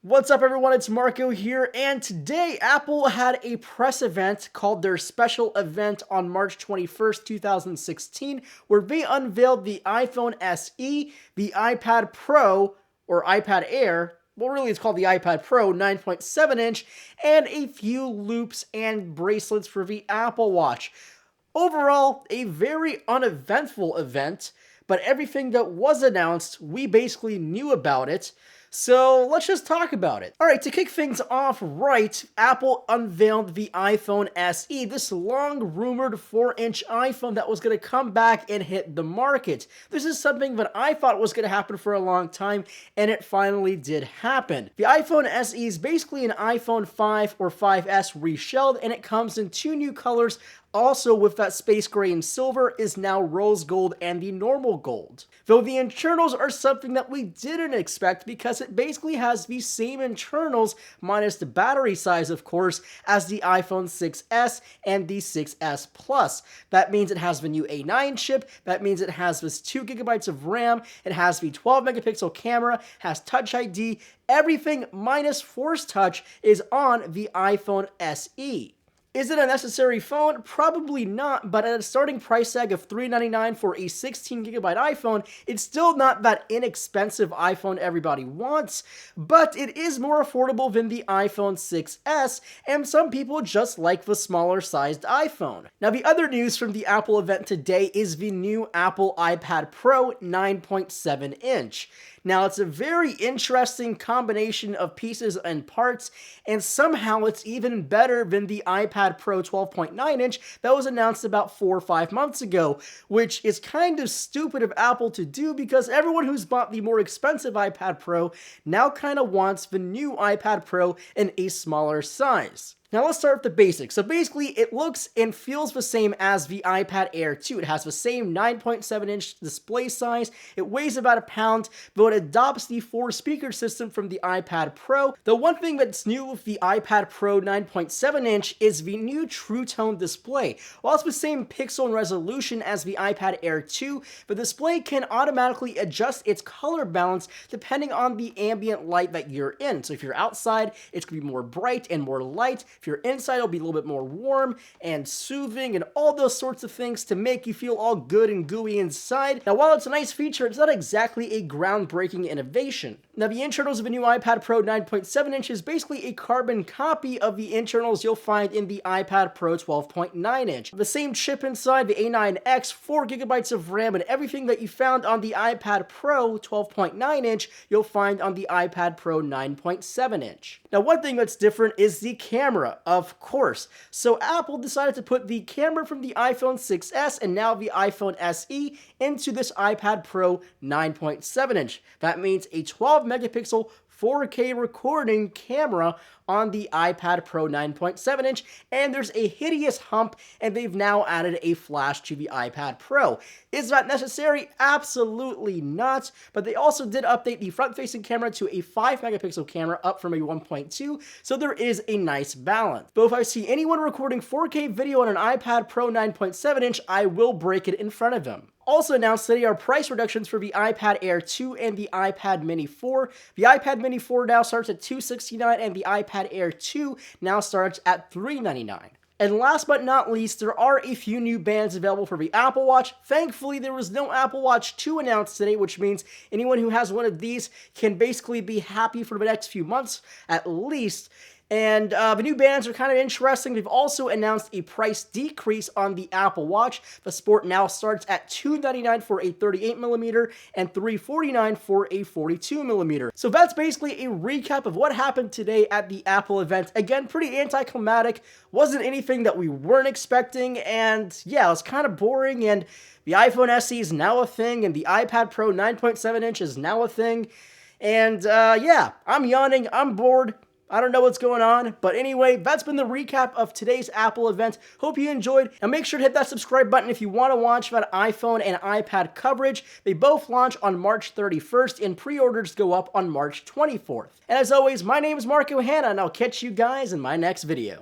What's up, everyone? It's Marco here, and today Apple had a press event called their special event on March 21st, 2016, where they unveiled the iPhone SE, the iPad Pro, or iPad Air. Well, really, it's called the iPad Pro 9.7-inch, and a few loops and bracelets for the Apple Watch. Overall, a very uneventful event, but everything that was announced, we basically knew about it. So let's just talk about it. All right, to kick things off right, Apple unveiled the iPhone SE, this long rumored 4-inch iPhone that was going to come back and hit the market. This is something that I thought was going to happen for a long time, and it finally did happen. The iPhone SE is basically an iPhone 5 or 5S reshelled, and it comes in two new colors. Also, with that space gray and silver, is now rose gold and the normal gold. Though the internals are something that we didn't expect, because it basically has the same internals, minus the battery size, of course, as the iPhone 6S and the 6S Plus. That means it has the new A9 chip, that means it has this 2GB of RAM, it has the 12 megapixel camera, has Touch ID, everything minus Force Touch is on the iPhone SE. Is it a necessary phone? Probably not, but at a starting price tag of $399 for a 16GB iPhone, it's still not that inexpensive iPhone everybody wants, but it is more affordable than the iPhone 6S, and some people just like the smaller sized iPhone. Now, the other news from the Apple event today is the new Apple iPad Pro 9.7-inch. Now, it's a very interesting combination of pieces and parts, and somehow it's even better than the iPad Pro 12.9-inch that was announced about 4 or 5 months ago, which is kind of stupid of Apple to do because everyone who's bought the more expensive iPad Pro now kind of wants the new iPad Pro in a smaller size. Now let's start with the basics. So basically, it looks and feels the same as the iPad Air 2. It has the same 9.7-inch display size. It weighs about a pound, though it adopts the 4-speaker system from the iPad Pro. The one thing that's new with the iPad Pro 9.7-inch is the new True Tone display. While it's the same pixel and resolution as the iPad Air 2, the display can automatically adjust its color balance depending on the ambient light that you're in. So if you're outside, it's going to be more bright and more light. If you're inside, it'll be a little bit more warm and soothing and all those sorts of things to make you feel all good and gooey inside. Now, while it's a nice feature, it's not exactly a groundbreaking innovation. Now, the internals of the new iPad Pro 9.7-inch is basically a carbon copy of the internals you'll find in the iPad Pro 12.9-inch. The same chip inside, the A9X, 4GB of RAM, and everything that you found on the iPad Pro 12.9-inch, you'll find on the iPad Pro 9.7-inch. Now, one thing that's different is the camera, of course. So Apple decided to put the camera from the iPhone 6S and now the iPhone SE into this iPad Pro 9.7-inch. That means a 12 megapixel 4K recording camera on the iPad Pro 9.7-inch, and there's a hideous hump, and they've now added a flash to the iPad Pro. Is that necessary? Absolutely not, but they also did update the front-facing camera to a 5 megapixel camera, up from a 1.2, so there is a nice balance. Though if I see anyone recording 4K video on an iPad Pro 9.7-inch, I will break it in front of them. Also announced today are price reductions for the iPad Air 2 and the iPad Mini 4. The iPad Mini 4 now starts at $269, and the iPad Air 2 now starts at $399. And last but not least, there are a few new bands available for the Apple Watch. Thankfully, there was no Apple Watch 2 announced today, which means anyone who has one of these can basically be happy for the next few months, at least. And the new bands are kind of interesting. They've also announced a price decrease on the Apple Watch. The Sport now starts at $299 for a 38mm and $349 for a 42mm. So that's basically a recap of what happened today at the Apple event. Again, pretty anticlimactic. Wasn't anything that we weren't expecting. And yeah, it was kind of boring. And the iPhone SE is now a thing. And the iPad Pro 9.7-inch is now a thing. And yeah, I'm yawning. I'm bored. I don't know what's going on, but anyway, that's been the recap of today's Apple event. Hope you enjoyed, and make sure to hit that subscribe button if you want to watch that iPhone and iPad coverage. They both launch on March 31st, and pre-orders go up on March 24th. And as always, my name is Marco Hanna, and I'll catch you guys in my next video.